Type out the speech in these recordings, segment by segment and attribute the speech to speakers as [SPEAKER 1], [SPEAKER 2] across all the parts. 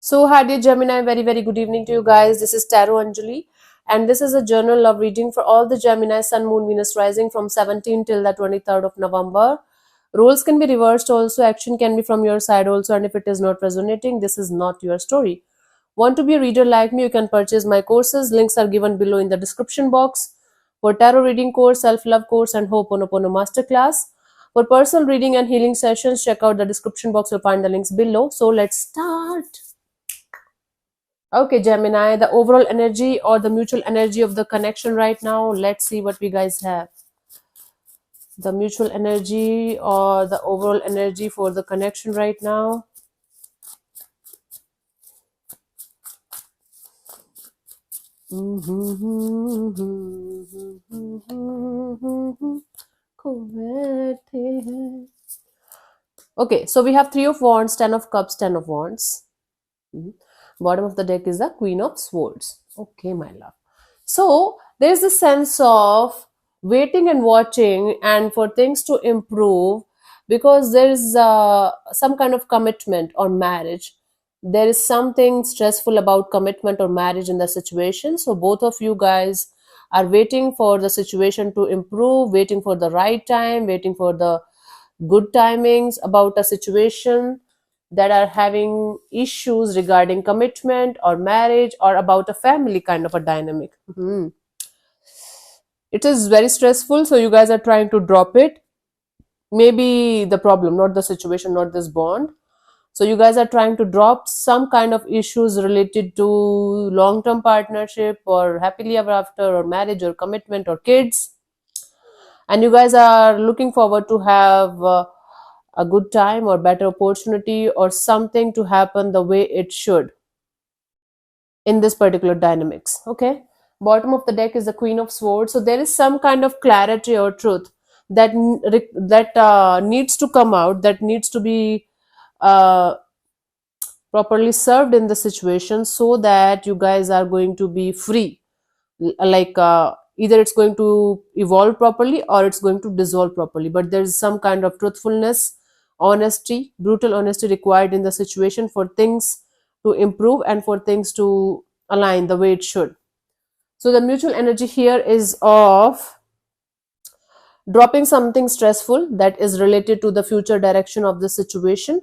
[SPEAKER 1] So, hi dear Gemini, very good evening to you guys. This is Tarot Anjali, and this is a journal love reading for all the Gemini, Sun, Moon, Venus rising from 17 till the 23rd of November. Roles can be reversed also, action can be from your side also, and if it is not resonating, this is not your story. Want to be a reader like me? You can purchase my courses. Links are given below in the description box. For tarot reading course, self-love course, and Ho'oponopono masterclass. For personal reading and healing sessions, check out the description box. You'll find the links below. So let's start. Okay, Gemini, the overall energy or the mutual energy of the connection right now. Let's see what we guys have. The mutual energy or the overall energy for the connection right now. Okay, so we have Three of Wands, Ten of Cups, Ten of Wands. Bottom of the deck is the Queen of Swords. Okay, my love. So there's a sense of waiting and watching and for things to improve because there is some kind of commitment or marriage. There is something stressful about commitment or marriage in the situation. So both of you guys are waiting for the situation to improve, waiting for the right time, waiting for the good timings about a situation that are having issues regarding commitment or marriage or about a family kind of a dynamic. It is very stressful, so you guys are trying to drop it. Maybe the problem, not the situation, not this bond. So you guys are trying to drop some kind of issues related to long-term partnership or happily ever after or marriage or commitment or kids, and you guys are looking forward to have a good time or better opportunity or something to happen the way it should in this particular dynamics. Okay, bottom of the deck is the Queen of Swords, so there is some kind of clarity or truth that needs to come out, that needs to be uh, properly served in the situation so that you guys are going to be free. Either it's going to evolve properly or it's going to dissolve properly, but there's some kind of truthfulness, honesty, brutal honesty required in the situation for things to improve and for things to align the way it should. So the mutual energy here is of dropping something stressful that is related to the future direction of the situation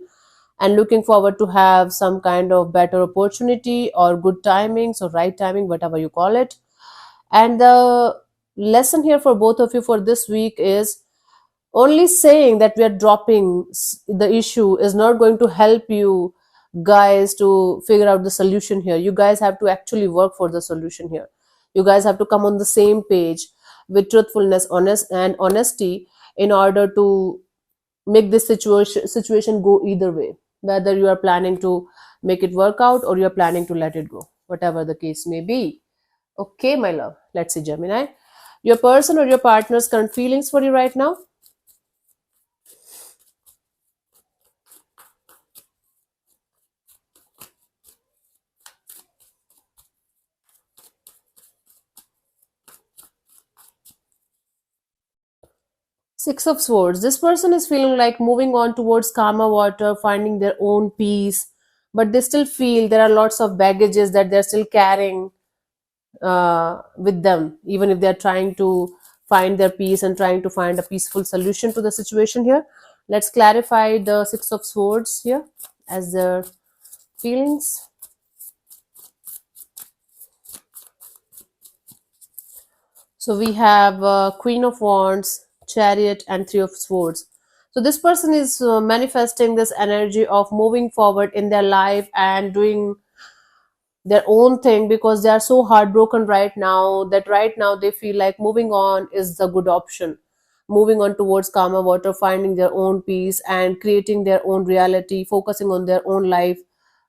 [SPEAKER 1] and looking forward to have some kind of better opportunity or good timings or right timing, whatever you call it. And the lesson here for both of you for this week is only saying that we are dropping the issue is not going to help you guys to figure out the solution here. You guys have to actually work for the solution here. You guys have to come on the same page with truthfulness, honest and honesty in order to make this situation go either way, whether you are planning to make it work out or you're planning to let it go, whatever the case may be. Okay, my love. Let's see, Gemini. Your person or your partner's current feelings for you right now. Six of Swords. This person is feeling like moving on towards calmer water, finding their own peace, but they still feel there are lots of baggages that they're still carrying with them, even if they're trying to find their peace and trying to find a peaceful solution to the situation here. Let's clarify the Six of Swords here as their feelings. So we have Queen of Wands, Chariot, and Three of Swords. So this person is manifesting this energy of moving forward in their life and doing their own thing because they are so heartbroken right now that right now they feel like moving on is the good option. Moving on towards calmer water, finding their own peace and creating their own reality, focusing on their own life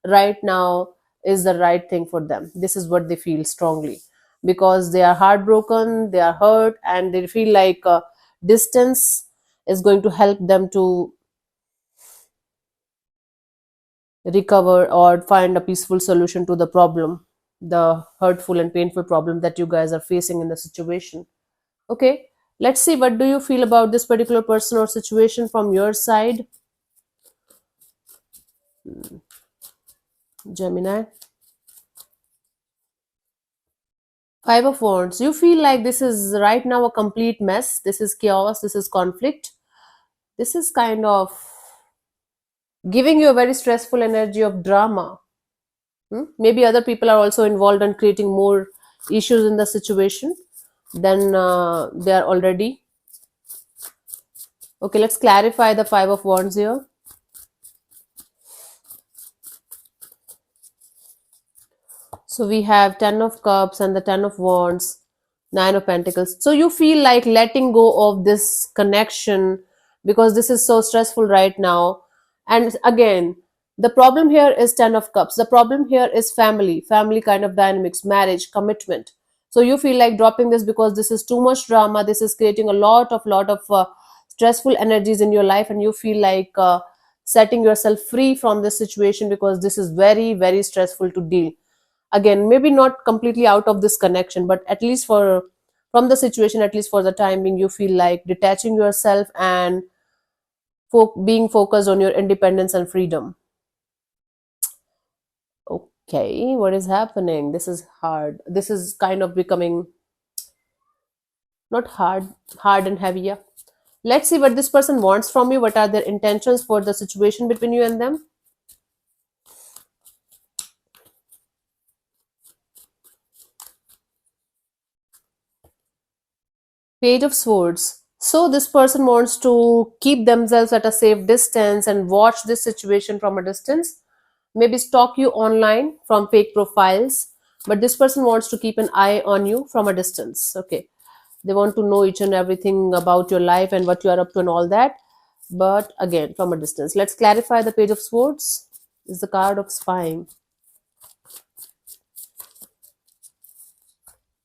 [SPEAKER 1] right now is the right thing for them. This is what they feel strongly because they are heartbroken, they are hurt, and they feel like distance is going to help them to recover or find a peaceful solution to the problem, the hurtful and painful problem that you guys are facing in the situation. Okay, let's see, what do you feel about this particular person or situation from your side? Gemini. Five of Wands. You feel like this is right now a complete mess. This is chaos. This is conflict. This is kind of giving you a very stressful energy of drama. Maybe other people are also involved in creating more issues in the situation than they are already. Okay, let's clarify the Five of Wands here. So we have Ten of Cups and the Ten of Wands, Nine of Pentacles. So you feel like letting go of this connection because this is so stressful right now. And again, the problem here is Ten of Cups. The problem here is family kind of dynamics, marriage, commitment. So you feel like dropping this because this is too much drama. This is creating a lot of stressful energies in your life, and you feel like setting yourself free from this situation because this is very stressful to deal. Again, maybe not completely out of this connection, but at least for from the situation, at least for the time being, you feel like detaching yourself and being focused on your independence and freedom. Okay, what is happening? This is hard. This is kind of becoming not hard and heavy. Yeah. Let's see what this person wants from you. What are their intentions for the situation between you and them? Page of Swords. So this person wants to keep themselves at a safe distance and watch this situation from a distance. Maybe stalk you online from fake profiles. But this person wants to keep an eye on you from a distance. Okay. They want to know each and everything about your life and what you are up to and all that. But again, from a distance. Let's clarify the Page of Swords. Is the card of spying.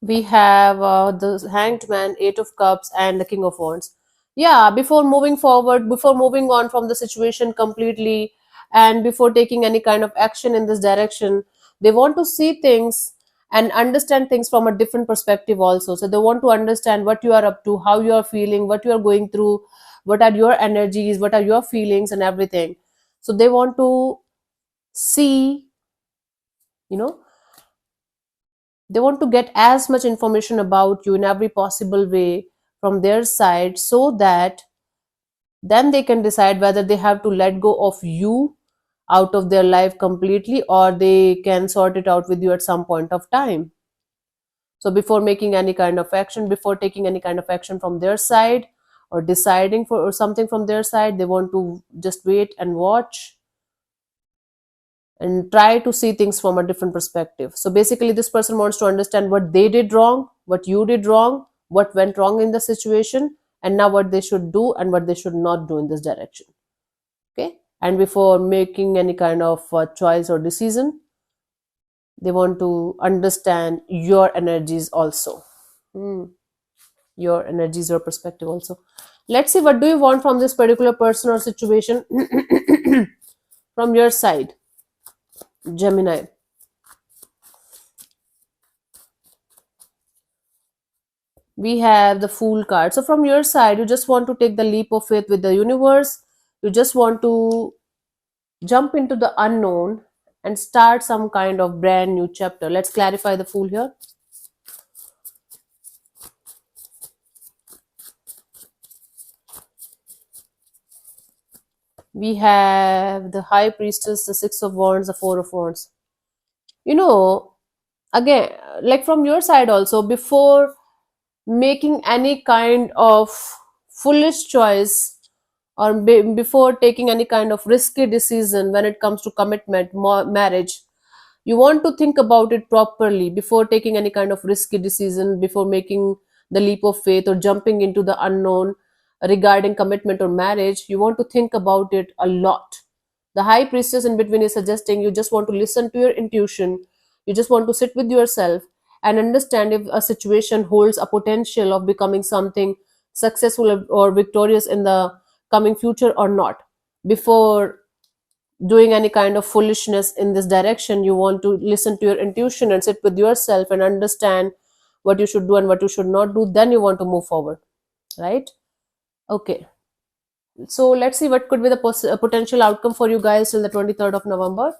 [SPEAKER 1] We have the Hanged Man, Eight of Cups, and the King of Wands. Yeah, before moving forward, before moving on from the situation completely, and before taking any kind of action in this direction, they want to see things and understand things from a different perspective also. So they want to understand what you are up to, how you are feeling, what you are going through, what are your energies, what are your feelings, and everything. So they want to see, you know, they want to get as much information about you in every possible way from their side so that then they can decide whether they have to let go of you out of their life completely or they can sort it out with you at some point of time. So before making any kind of action, before taking any kind of action from their side or deciding for or something from their side, they want to just wait and watch and try to see things from a different perspective. So basically, this person wants to understand what they did wrong, what you did wrong, what went wrong in the situation, and now what they should do and what they should not do in this direction. Okay. And before making any kind of choice or decision, they want to understand your energies also. Hmm. Your energies, your perspective also. Let's see what do you want from this particular person or situation from your side, Gemini. We have the Fool card. So from your side, you just want to take the leap of faith with the universe. You just want to jump into the unknown and start some kind of brand new chapter. Let's clarify the Fool here. We have the High Priestess, the Six of Wands, the Four of Wands. You know, again, like from your side also, before making any kind of foolish choice or before taking any kind of risky decision when it comes to commitment, marriage, you want to think about it properly before taking any kind of risky decision, before making the leap of faith or jumping into the unknown regarding commitment or marriage. You want to think about it a lot. The High Priestess in between is suggesting you just want to listen to your intuition. You just want to sit with yourself and understand if a situation holds a potential of becoming something successful or victorious in the coming future or not. Before doing any kind of foolishness in this direction, you want to listen to your intuition and sit with yourself and understand what you should do and what you should not do. Then you want to move forward, right? Okay. So let's see what could be the potential outcome for you guys till the 23rd of November.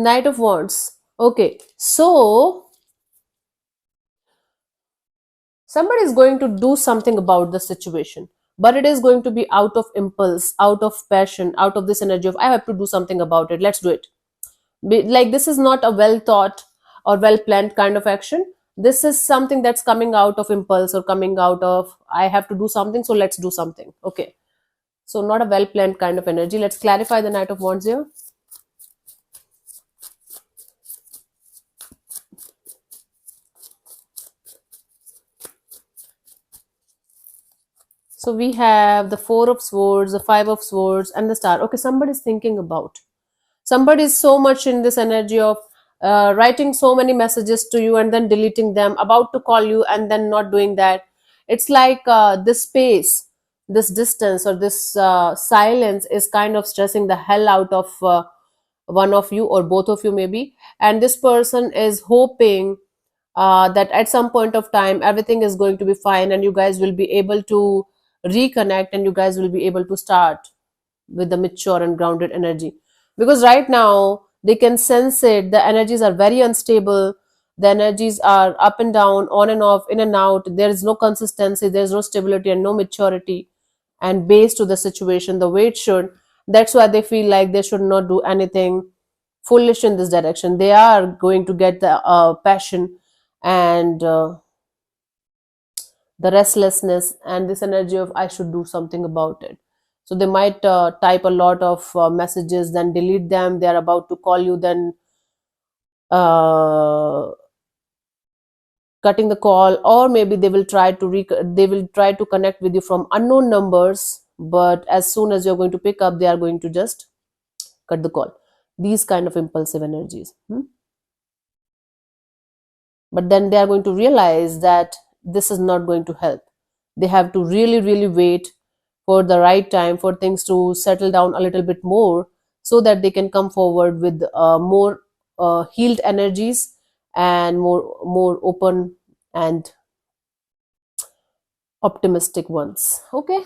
[SPEAKER 1] Knight of Wands. Okay, so somebody is going to do something about the situation, but it is going to be out of impulse, out of passion, out of this energy of I have to do something about it. Let's do it. Like this is not a well thought or well planned kind of action. This is something that's coming out of impulse or coming out of I have to do something, so let's do something. Okay, so not a well planned kind of energy. Let's clarify the Knight of Wands here. So we have the Four of Swords, the Five of Swords, and the Star. Okay, somebody is thinking about. Somebody is so much in this energy of writing so many messages to you and then deleting them, about to call you and then not doing that. It's like this space, this distance, or this silence is kind of stressing the hell out of one of you or both of you, maybe. And this person is hoping that at some point of time everything is going to be fine and you guys will be able to reconnect and you guys will be able to start with the mature and grounded energy, because right now they can sense it, the energies are very unstable, the energies are up and down, on and off, in and out, there is no consistency, there is no stability and no maturity and base to the situation the way it should. That's why they feel like they should not do anything foolish in this direction. They are going to get the passion and the restlessness and this energy of I should do something about it. So they might type a lot of messages, then delete them. They are about to call you, then uh, cutting the call, or maybe they will try to they will try to connect with you from unknown numbers. But as soon as you're going to pick up, they are going to just cut the call. These kind of impulsive energies. But then they are going to realize that this is not going to help. They have to really, really wait for the right time for things to settle down a little bit more so that they can come forward with more healed energies and more open and optimistic ones. Okay,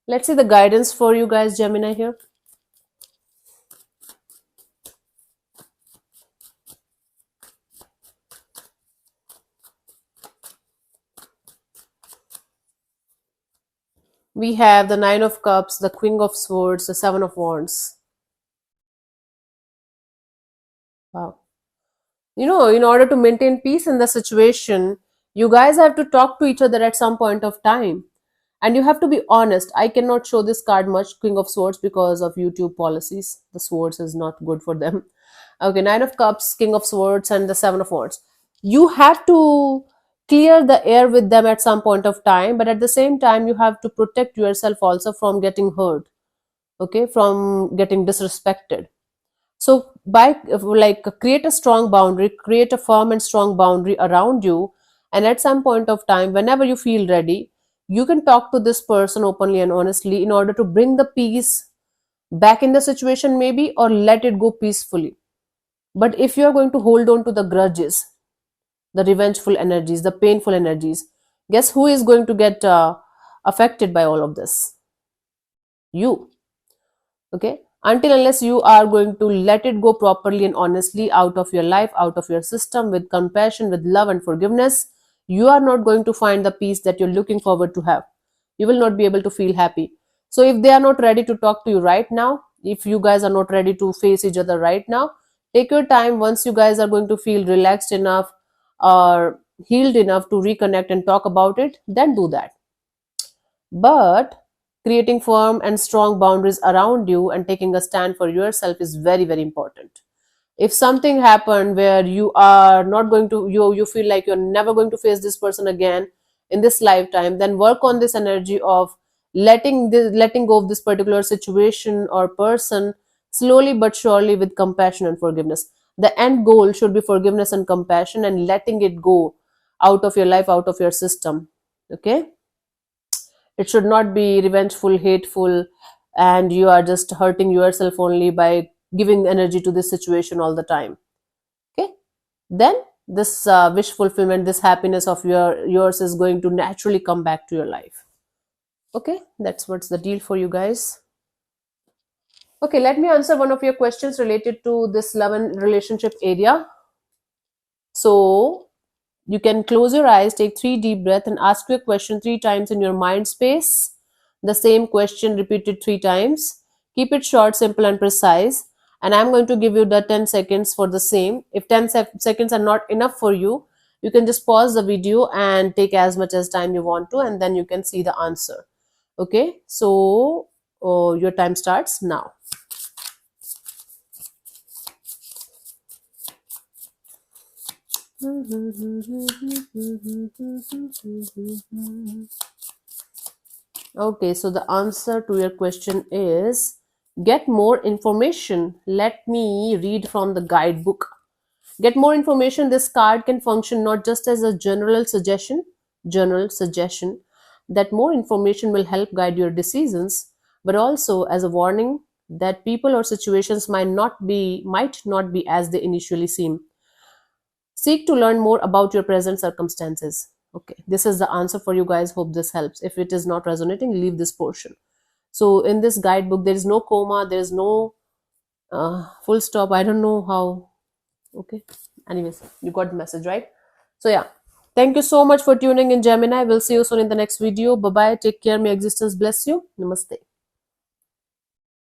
[SPEAKER 1] let's see the guidance for you guys, Gemini, here. We have the Nine of Cups, the Queen of Swords, the Seven of Wands. Wow. You know, in order to maintain peace in the situation, you guys have to talk to each other at some point of time. And you have to be honest. I cannot show this card much, King of Swords, because of YouTube policies. The swords is not good for them. Okay, Nine of Cups, King of Swords, and the Seven of Wands. You have to clear the air with them at some point of time, but at the same time, you have to protect yourself also from getting hurt, okay, from getting disrespected. So by like create a strong boundary, create a firm and strong boundary around you, and at some point of time, whenever you feel ready, you can talk to this person openly and honestly in order to bring the peace back in the situation, maybe, or let it go peacefully. But if you are going to hold on to the grudges, the revengeful energies, the painful energies, guess who is going to get affected by all of this? You. Okay, until unless you are going to let it go properly and honestly out of your life, out of your system, with compassion, with love and forgiveness, you are not going to find the peace that you're looking forward to have. You will not be able to feel happy. So if they are not ready to talk to you right now, if you guys are not ready to face each other right now, take your time. Once you guys are going to feel relaxed enough or healed enough to reconnect and talk about it, then do that. But creating firm and strong boundaries around you and taking a stand for yourself is very, very important. If something happened where you are not going to, you feel like you're never going to face this person again in this lifetime, then work on this energy of letting go of this particular situation or person slowly but surely, with compassion and forgiveness. The end goal should be forgiveness and compassion and letting it go out of your life, out of your system. Okay, it should not be revengeful, hateful, and you are just hurting yourself only by giving energy to this situation all the time. Okay, then this wish fulfillment, this happiness of yours is going to naturally come back to your life. Okay, that's what's the deal for you guys. Okay, let me answer one of your questions related to this love and relationship area. So you can close your eyes, take 3 deep breaths, and ask your question 3 times in your mind space. The same question repeated 3 times. Keep it short, simple, and precise. And I'm going to give you the 10 seconds for the same. If 10 seconds are not enough for you, you can just pause the video and take as much as time you want to, and then you can see the answer. Okay, so your time starts now. Okay, so the answer to your question is get more information. Let me read from the guidebook. Get more information. This card can function not just as a general suggestion that more information will help guide your decisions, but also as a warning that people or situations might not be as they initially seem. Seek to learn more about your present circumstances. Okay, this is the answer for you guys. Hope this helps. If it is not resonating, leave this portion. So in this guidebook, there is no comma, there is no full stop. I don't know how. Okay. Anyways, you got the message, right? So yeah. Thank you so much for tuning in, Gemini. We'll see you soon in the next video. Bye bye. Take care. May existence bless you. Namaste.